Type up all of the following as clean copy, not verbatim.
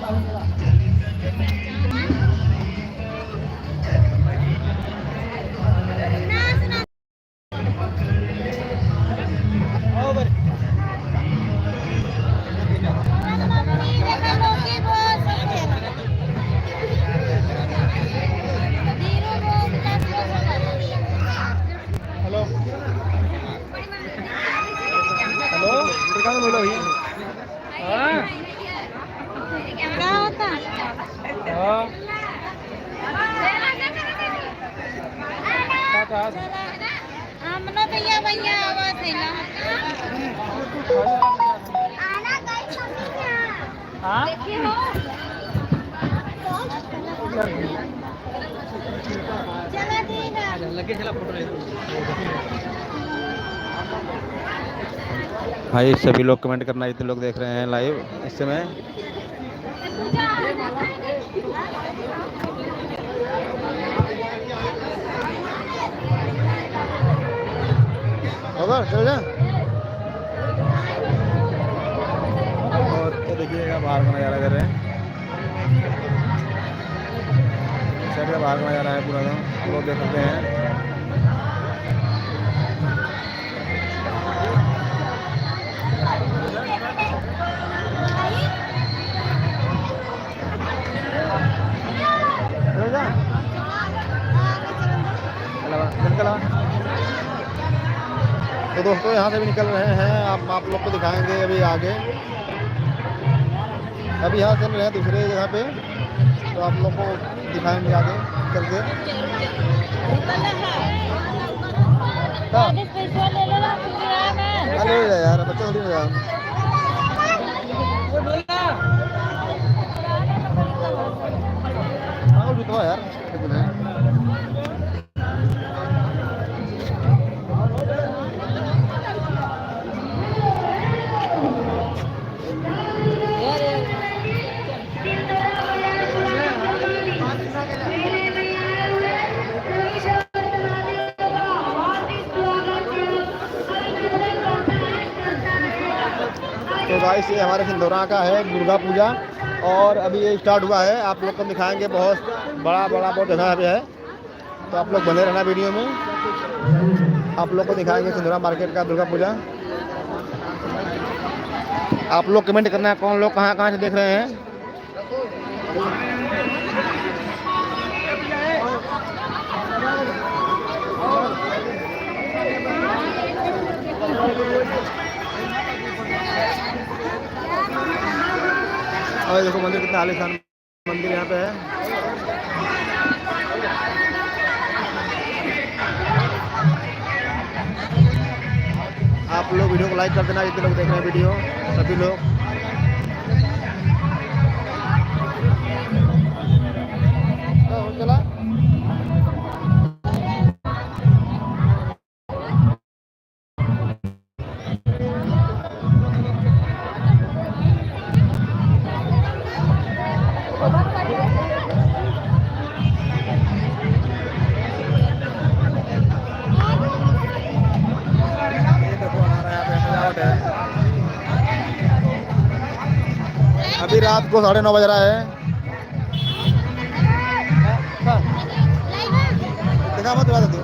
Hello hello कहाँ बोलो भैया? क्या होता? हमने भैया भैया आवाज है ना। देखिए हो चला देना लगे चला फोटो ले। भाई सभी लोग कमेंट करना, इतने लोग देख रहे हैं लाइव इस समय। चल जा। और ये देखिएगा बाहर का नज़ारा कर रहे हैं, साइड का बाहर का नज़ारा है पूरा, लोग देख सकते हैं। तो दोस्तों यहाँ से भी निकल रहे हैं, आप लोग को दिखाएंगे अभी आगे। अभी यहाँ चल रहे हैं दूसरे जगह पे, तो आप लोग को दिखाएंगे आगे चल के। ले जा यार, बच्चा थोड़ी जा। हाँ जुटवा यार। तो गाइस ये हमारे सिंधौरा का है दुर्गा पूजा, और अभी ये स्टार्ट हुआ है। आप लोग को दिखाएंगे, बहुत बहुत जगह पे है, तो आप लोग बने रहना वीडियो में। आप लोग को दिखाएंगे सिंधौरा मार्केट का दुर्गा पूजा। आप लोग कमेंट करना है कौन लोग कहाँ से देख रहे हैं। और देखो मंदिर कितना आलीशान मंदिर यहाँ पे है। आप लोग वीडियो को लाइक कर देना, जितने लोग देख रहे हैं वीडियो, सभी लोग। चला अभी रात को 9:30 बज रहा है। देखा मत बता दो।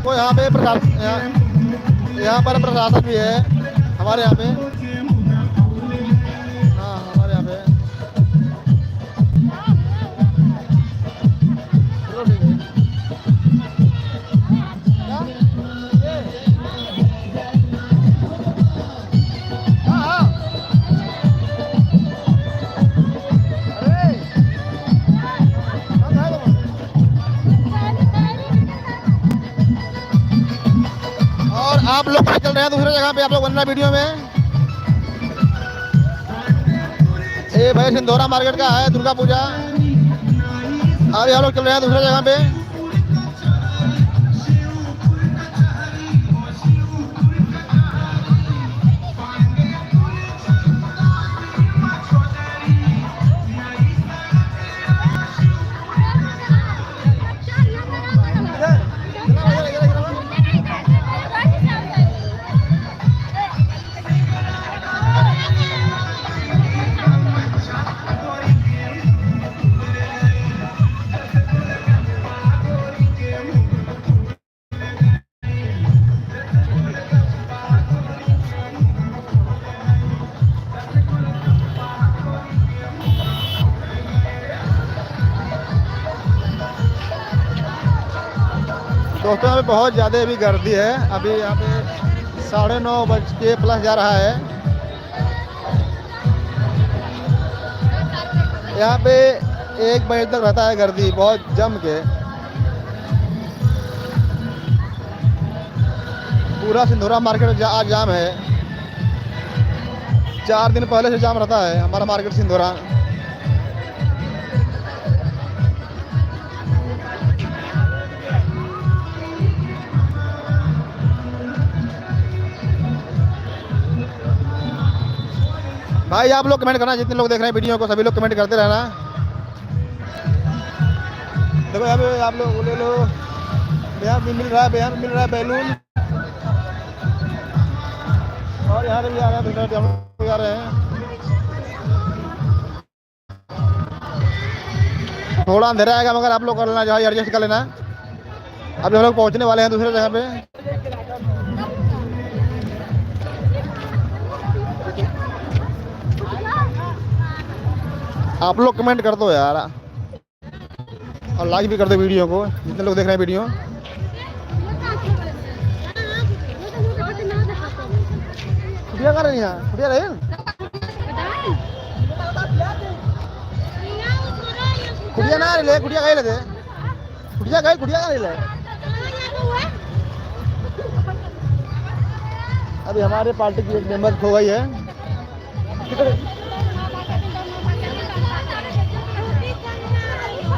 तो यहाँ पे यहाँ पर प्रशासन भी है हमारे यहाँ पे। हाँ हमारे यहाँ पे आप लोग चल रहे हैं दूसरे जगह पे, आप लोग बनना वीडियो में। ये भाई सिंधौरा मार्केट का है दुर्गा पूजा। अभी हम लोग चल रहे हैं दूसरे जगह पे। दोस्तों यहाँ पे बहुत ज़्यादा अभी गर्दी है। अभी यहाँ पे 9:30 जा रहा है। यहाँ पे 1 बजे तक रहता है गर्दी बहुत जम के। पूरा सिंधुरा मार्केट आज जाम है। 4 दिन पहले से जाम रहता है हमारा मार्केट सिंधुरा। भाई आप लोग कमेंट करना, जितने लोग देख रहे हैं वीडियो को सभी लोग कमेंट करते रहना। देखो यहाँ पे आप लोग ले लो, यहाँ भी मिल रहा है बैलून। और यहाँ पे भी आ रहे हैं, दूसरे हम लोग आ रहे हैं। थोड़ा अंधेरा आएगा मगर आप लोग कर लेना, जहाँ एडजस्ट कर लेना। अभी हम लोग पहुँचने वाले हैं दूसरे जगह पे। आप लोग कमेंट कर दो यार, और लाइक भी कर दो वीडियो को, जितने लोग देख रहे हैं वीडियो। छुट्टियाँ कर रही हैं, छुट्टियाँ रही कुटिया ना ले, कुटिया गए लेते, कुटिया गए ले। अभी हमारे पार्टी की एक मेंबर खो गई है।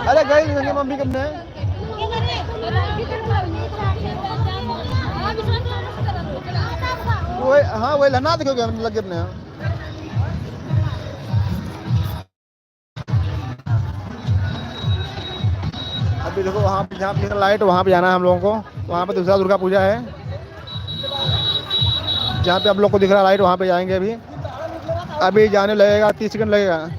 अरे गई मम्मी कब ने। हाँ वही लना देखो लगे अपने। अभी देखो वहाँ पे जहाँ पे लाइट, वहाँ पे जाना है हम लोगों को। वहाँ पे दूसरा दुर्गा पूजा है, जहाँ पे आप लोग को दिख रहा है लाइट, वहाँ पे जाएंगे। अभी जाने लगेगा 30 सेकंड लगेगा।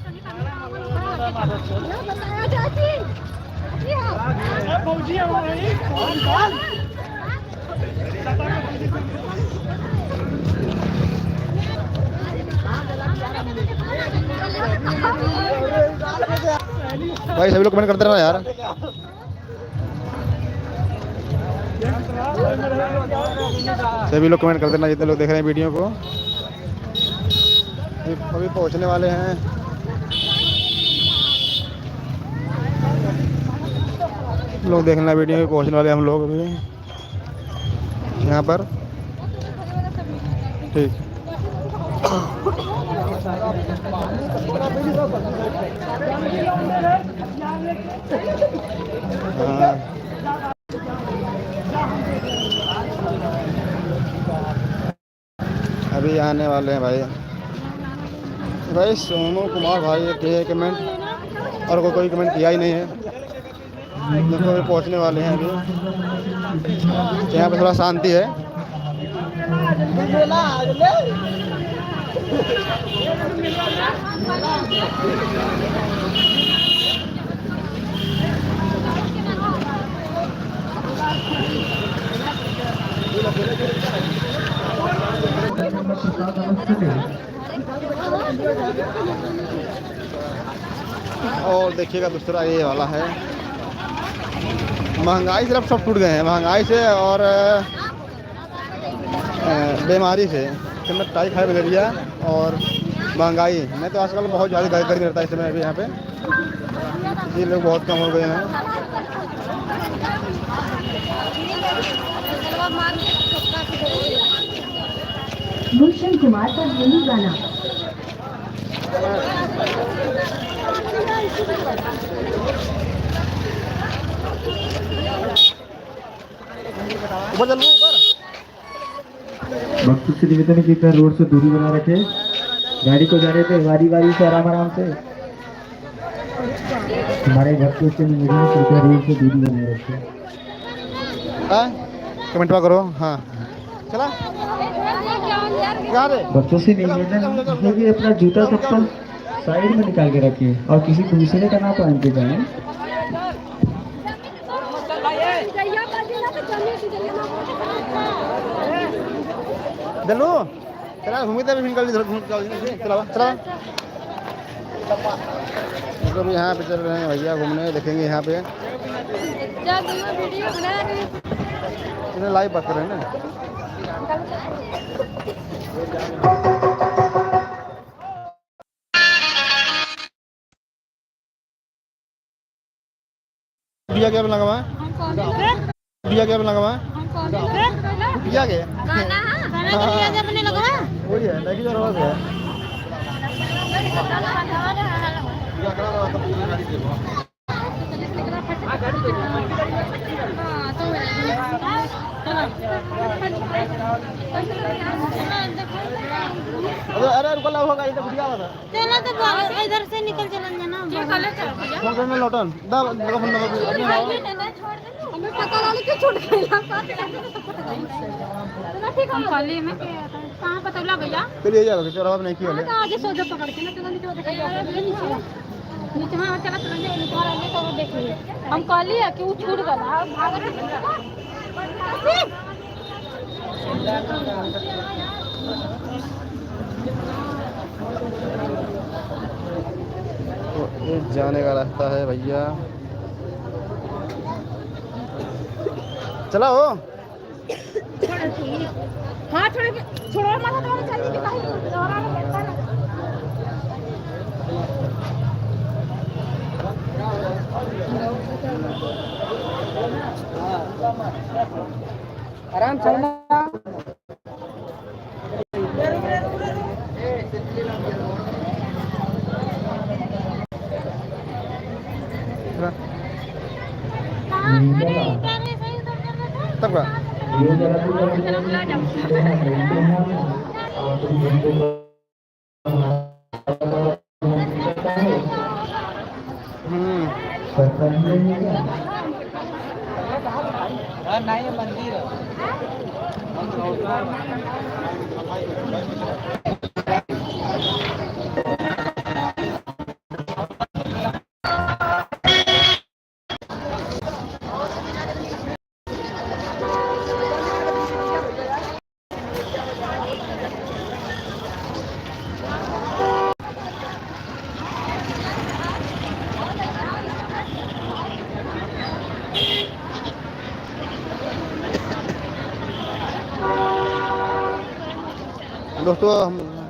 भाई सभी लोग कमेंट करते रहना यार। सभी लोग कमेंट करते रहना, जितने लोग देख रहे हैं वीडियो को। अभी पहुंचने वाले हैं। लोग देखना वीडियो में, पहुंचने वाले हम लोग अभी यहाँ पर। ठीक हाँ। अभी आने वाले हैं भाई सोनू कुमार भाई ये कमेंट, और कोई कमेंट किया ही नहीं है। देखो अभी पहुंचने वाले हैं। अभी यहाँ पे थोड़ा शांति है। और देखिएगा दूसरा ये वाला है, महंगाई से सब टूट गए हैं। महंगाई से और बीमारी से, टाई खाए मलेरिया और महंगाई। मैं तो आजकल बहुत ज़्यादा गर्मी रहता है इस समय अभी यहाँ पे। ये लोग बहुत कम हो गए हैं। गुलशन कुमार का यही गाना। ऊपर चलो ऊपर। भक्तों से निवेदन है कि कृपया रोड से दूरी बना रखें। गाड़ी को जाने पे बारी से आराम से। हमारे भक्तों से निवेदन है कि कृपया रोड से दूरी बनाए रखें। कमेंट करो। हाँ चला बच्चों से निवेदन है कि अपना जूता चप्पल साइड में निकाल के रखें और किसी दूसरे का ना पहन के जाएं। चलो चला घूमते चला मतलब यहाँ पे चल रहे हैं भैया घूमने। देखेंगे यहाँ पे इन्हें लाइव बात कर रहे हैं ना। दिया क्या बना हुआ है? दिया क्या बना हुआ है? दिया क्या गाना बने लगा है। वही है देखिए जरा आवाज है। अरे रुको ला होगा इधर बुढ़िया वाला चला तो इधर से निकल चलन जाना फोन करने लौटन दा देखो फोन नंबर अपने आओ। हमें पता वाली क्यों छूट गई हम कॉलेज में कहां पता लगा भैया चलिए जाओ चौराहा पे नहीं किया ले आगे सोजा पकड़ के ना चलन नीचे नीचे हां चला चलन नीचे आगे तो देखिए हम कॉलेज है कि वो छूट गया भागत तो ये जाने का रास्ता है भैया। चला हो हां छोड़ो माथा तुम्हारे चलने की कहीं दोहरा में बैठा ना आराम चलना। तब का नहीं मंदिर दोस्तों हम